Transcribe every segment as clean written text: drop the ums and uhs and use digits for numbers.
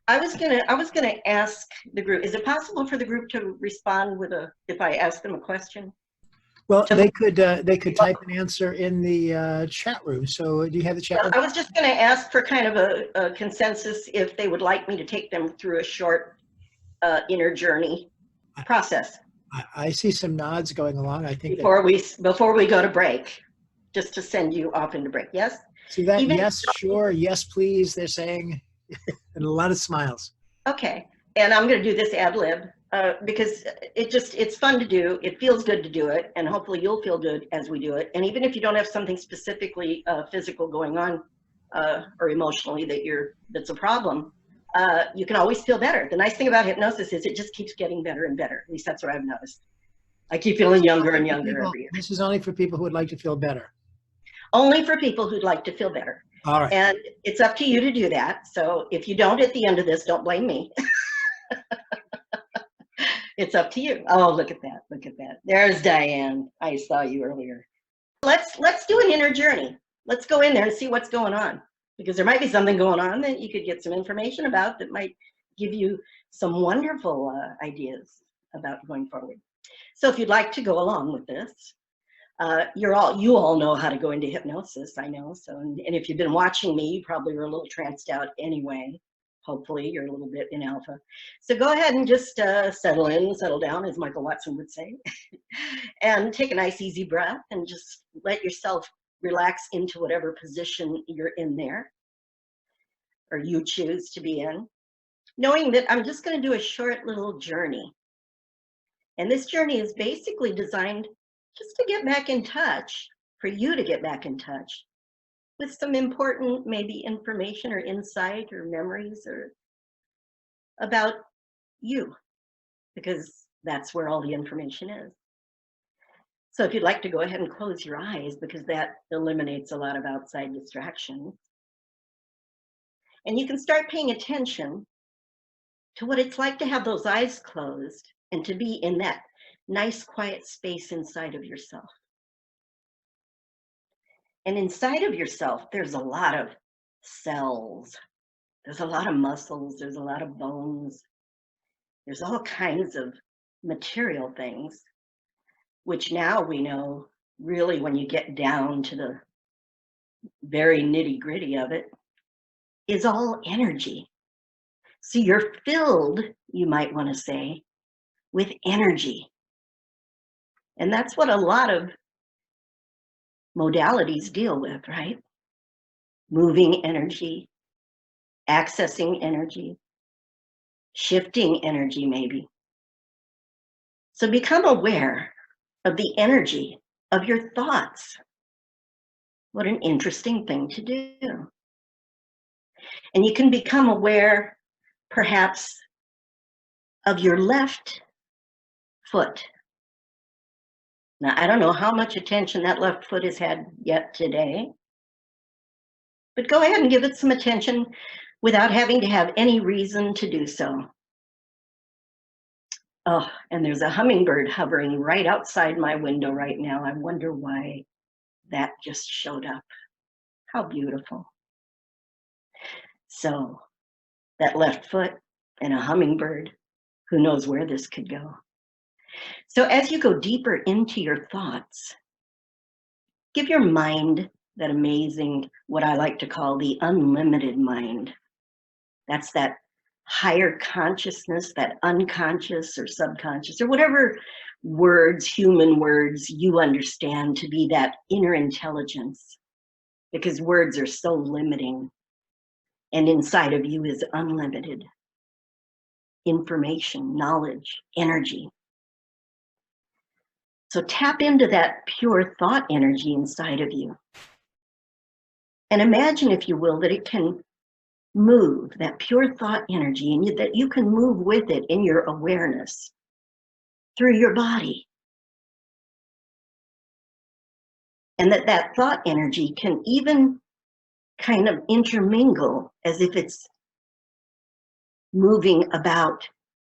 I was gonna ask the group, is it possible for the group to respond with if I ask them a question? Well, To, they could type an answer in the chat room. So do you have the chat well, room? I was just gonna ask for kind of a consensus if they would like me to take them through a short inner journey process I see some nods going along. I think that before we go to break, just to send you off into break. Yes? see that. Even Yes, sure. Yes, please. They're saying, and a lot of smiles. okay. And I'm going to do this ad lib because it's fun to do. It feels good to do it. And hopefully you'll feel good as we do it. And even if you don't have something specifically physical going on or emotionally that's a problem, you can always feel better. The nice thing about hypnosis is it just keeps getting better and better. At least that's what I've noticed. I keep feeling younger and younger every year. This is only for people who would like to feel better. Only for people who'd like to feel better. All right. And it's up to you to do that. So if you don't at the end of this, don't blame me. It's up to you. Oh, look at that. Look at that. There's Diane. I saw you earlier. Let's do an inner journey. Let's go in there and see what's going on, because there might be something going on that you could get some information about that might give you some wonderful ideas about going forward. So if you'd like to go along with this, you all know how to go into hypnosis, I know. So, and if you've been watching me, you probably were a little tranced out anyway. Hopefully you're a little bit in alpha. So go ahead and just settle in, settle down, as Michael Watson would say, and take a nice easy breath and just let yourself relax into whatever position you're in there or you choose to be in, knowing that I'm just going to do a short little journey. And this journey is basically designed just to get back in touch, for you to get back in touch with some important maybe information or insight or memories or about you, because that's where all the information is. So if you'd like to go ahead and close your eyes, because that eliminates a lot of outside distractions. And you can start paying attention to what it's like to have those eyes closed and to be in that nice quiet space inside of yourself. And inside of yourself, there's a lot of cells. There's a lot of muscles. There's a lot of bones. There's all kinds of material things, which now we know really, when you get down to the very nitty gritty of it, is all energy. So you're filled, you might want to say, with energy. And that's what a lot of modalities deal with, right? Moving energy, accessing energy, shifting energy maybe. So become aware of the energy of your thoughts. What an interesting thing to do. And you can become aware perhaps of your left foot. Now, I don't know how much attention that left foot has had yet today, but go ahead and give it some attention without having to have any reason to do so. Oh, and there's a hummingbird hovering right outside my window right now. I wonder why that just showed up. How beautiful. So that left foot and a hummingbird, who knows where this could go. So as you go deeper into your thoughts, give your mind that amazing, what I like to call the unlimited mind. That's that higher consciousness, that unconscious or subconscious, or whatever words, human words, you understand to be that inner intelligence, because words are so limiting, and inside of you is unlimited information, knowledge, energy. So tap into that pure thought energy inside of you. And imagine, if you will, that it can move, that pure thought energy, and that you can move with it in your awareness through your body. And that thought energy can even kind of intermingle as if it's moving about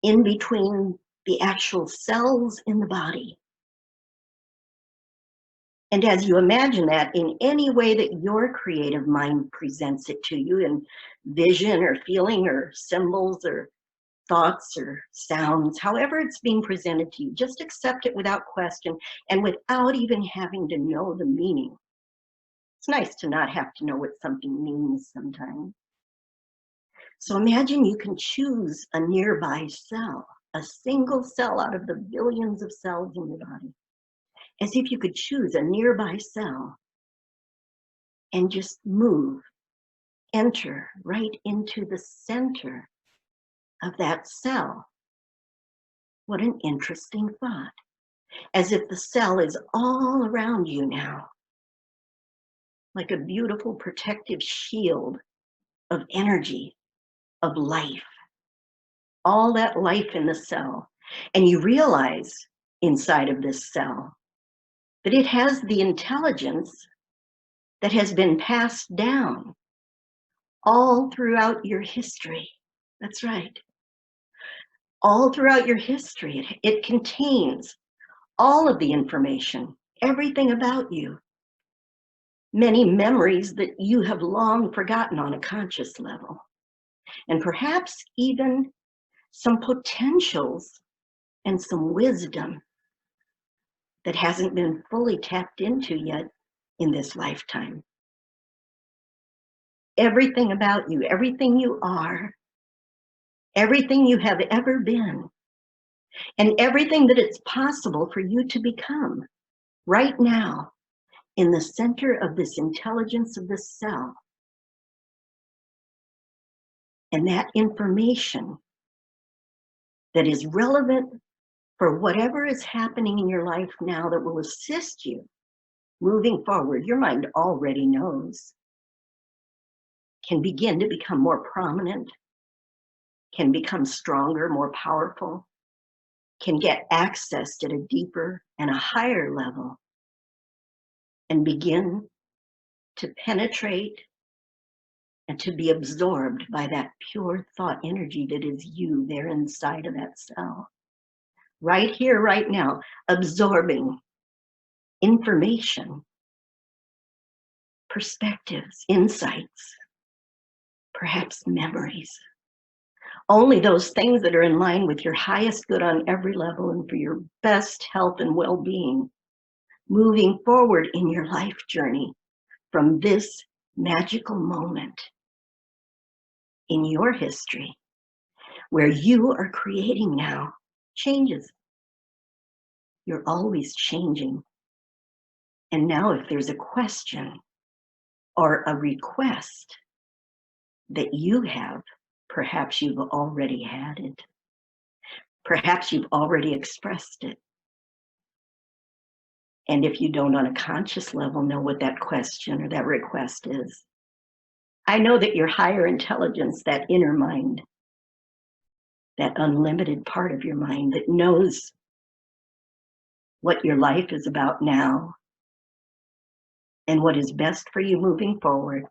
in between the actual cells in the body. And as you imagine that in any way that your creative mind presents it to you, in vision or feeling or symbols or thoughts or sounds, however it's being presented to you, just accept it without question and without even having to know the meaning. It's nice to not have to know what something means sometimes. So imagine you can choose a nearby cell, a single cell out of the billions of cells in your body, as if you could choose a nearby cell and just move, enter right into the center of that cell. What an interesting thought. As if the cell is all around you now, like a beautiful protective shield of energy, of life, all that life in the cell. And you realize inside of this cell that it has the intelligence that has been passed down all throughout your history. That's right. All throughout your history, it contains all of the information, everything about you, many memories that you have long forgotten on a conscious level, and perhaps even some potentials and some wisdom that hasn't been fully tapped into yet in this lifetime. Everything about you, everything you are, everything you have ever been, and everything that it's possible for you to become right now in the center of this intelligence of this cell. And that information that is relevant for whatever is happening in your life now that will assist you moving forward, your mind already knows, can begin to become more prominent, can become stronger, more powerful, can get accessed at a deeper and a higher level, and begin to penetrate and to be absorbed by that pure thought energy that is you there inside of that cell. Right here, right now, absorbing information, perspectives, insights, perhaps memories. Only those things that are in line with your highest good on every level and for your best health and well-being, moving forward in your life journey from this magical moment in your history where you are creating now changes. You're always changing. And now if there's a question or a request that you have, perhaps you've already had it. Perhaps you've already expressed it. And if you don't on a conscious level know what that question or that request is, I know that your higher intelligence, that inner mind, that unlimited part of your mind that knows what your life is about now and what is best for you moving forward,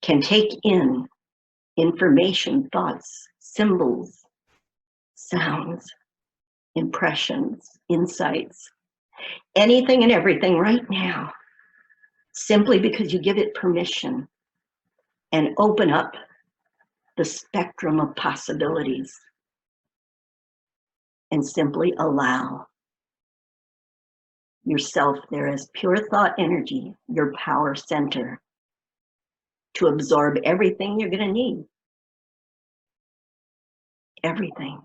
can take in information, thoughts, symbols, sounds, impressions, insights, anything and everything right now, simply because you give it permission and open up the spectrum of possibilities and simply allow yourself there as pure thought energy, your power center, to absorb everything you're going to need. Everything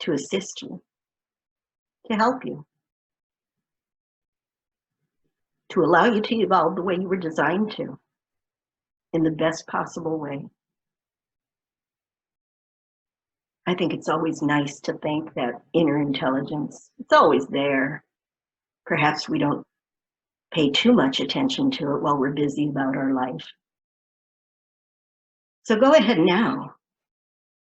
to assist you, to help you, to allow you to evolve the way you were designed to, in the best possible way. I think it's always nice to thank that inner intelligence. It's always there. Perhaps we don't pay too much attention to it while we're busy about our life. So go ahead now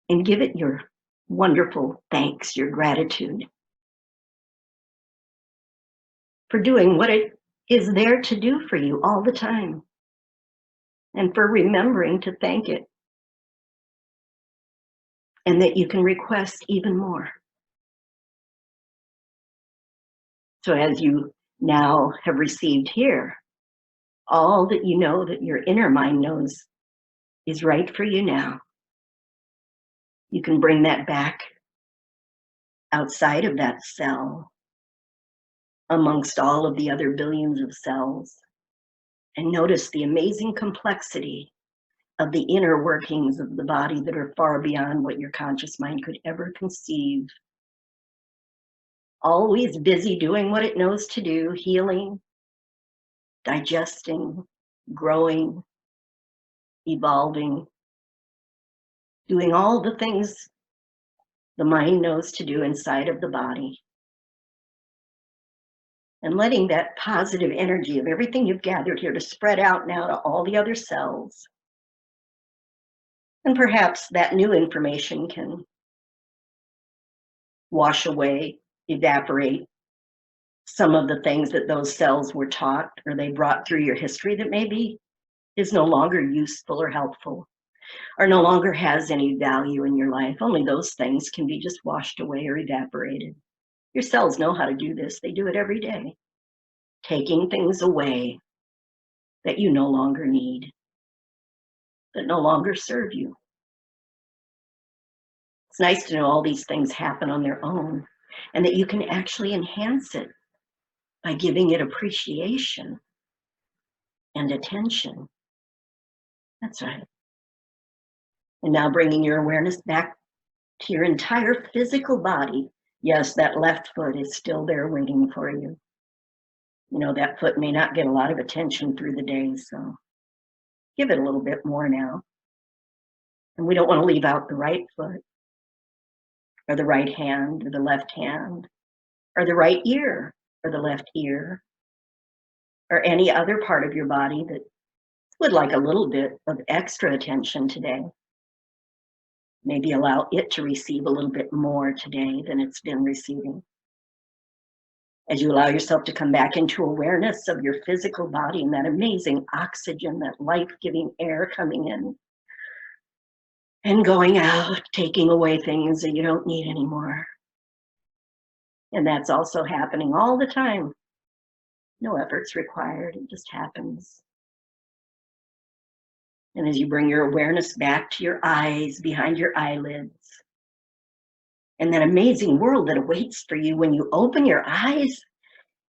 and give it your wonderful thanks, your gratitude for doing what it is there to do for you all the time, and for remembering to thank it, and that you can request even more. So as you now have received here, all that you know that your inner mind knows is right for you now. You can bring that back outside of that cell, amongst all of the other billions of cells, and notice the amazing complexity of the inner workings of the body that are far beyond what your conscious mind could ever conceive. Always busy doing what it knows to do, healing, digesting, growing, evolving, doing all the things the mind knows to do inside of the body. And letting that positive energy of everything you've gathered here to spread out now to all the other cells. And perhaps that new information can wash away, evaporate some of the things that those cells were taught or they brought through your history that maybe is no longer useful or helpful or no longer has any value in your life. Only those things can be just washed away or evaporated. Your cells know how to do this. They do it every day, taking things away that you no longer need, that no longer serve you. It's nice to know all these things happen on their own and that you can actually enhance it by giving it appreciation and attention. That's right. And now bringing your awareness back to your entire physical body. Yes, that left foot is still there waiting for you. You know, that foot may not get a lot of attention through the day, so give it a little bit more now. And we don't want to leave out the right foot, or the right hand, or the left hand, or the right ear, or the left ear, or any other part of your body that would like a little bit of extra attention today. Maybe allow it to receive a little bit more today than it's been receiving. As you allow yourself to come back into awareness of your physical body and that amazing oxygen, that life-giving air coming in and going out, taking away things that you don't need anymore. And that's also happening all the time. No efforts required, it just happens. And as you bring your awareness back to your eyes, behind your eyelids, and that amazing world that awaits for you when you open your eyes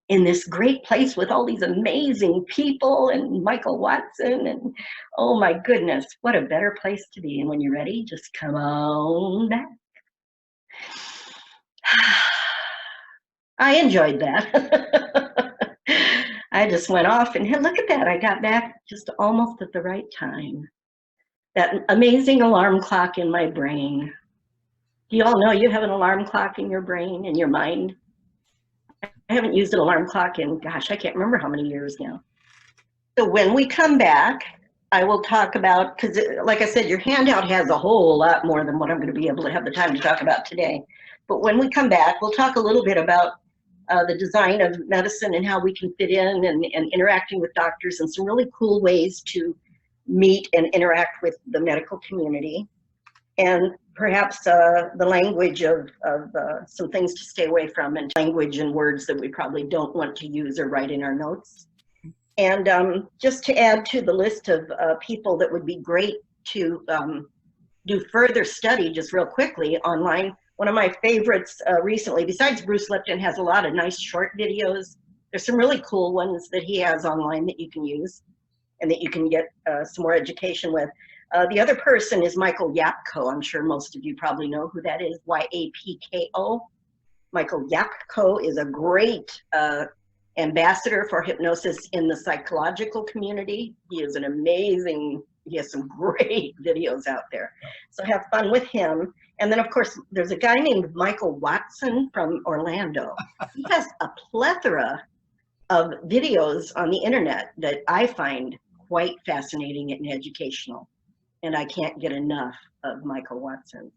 in this great place with all these amazing people and Michael Watson, and oh my goodness, what a better place to be. And when you're ready, just come on back. I enjoyed that. I just went off and look at that. I got back just almost at the right time. That amazing alarm clock in my brain. Do you all know you have an alarm clock in your brain, in your mind? I haven't used an alarm clock in, gosh, I can't remember how many years now. So when we come back, I will talk about, because like I said, your handout has a whole lot more than what I'm going to be able to have the time to talk about today. But when we come back, we'll talk a little bit about the design of medicine and how we can fit in and interacting with doctors and some really cool ways to meet and interact with the medical community. And perhaps the language of some things to stay away from, and language and words that we probably don't want to use or write in our notes. And just to add to the list of people that would be great to do further study, just real quickly online, one of my favorites recently, besides Bruce Lipton, has a lot of nice short videos. There's some really cool ones that he has online that you can use and that you can get some more education with. The other person is Michael Yapko. I'm sure most of you probably know who that is, Y-A-P-K-O. Michael Yapko is a great ambassador for hypnosis in the psychological community. He is an amazing, he has some great videos out there. So have fun with him. And then of course, there's a guy named Michael Watson from Orlando. He has a plethora of videos on the internet that I find quite fascinating and educational. And I can't get enough of Michael Watson.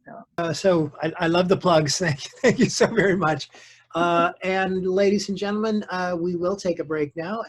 So I love the plugs. Thank you so very much. And ladies and gentlemen, we will take a break now.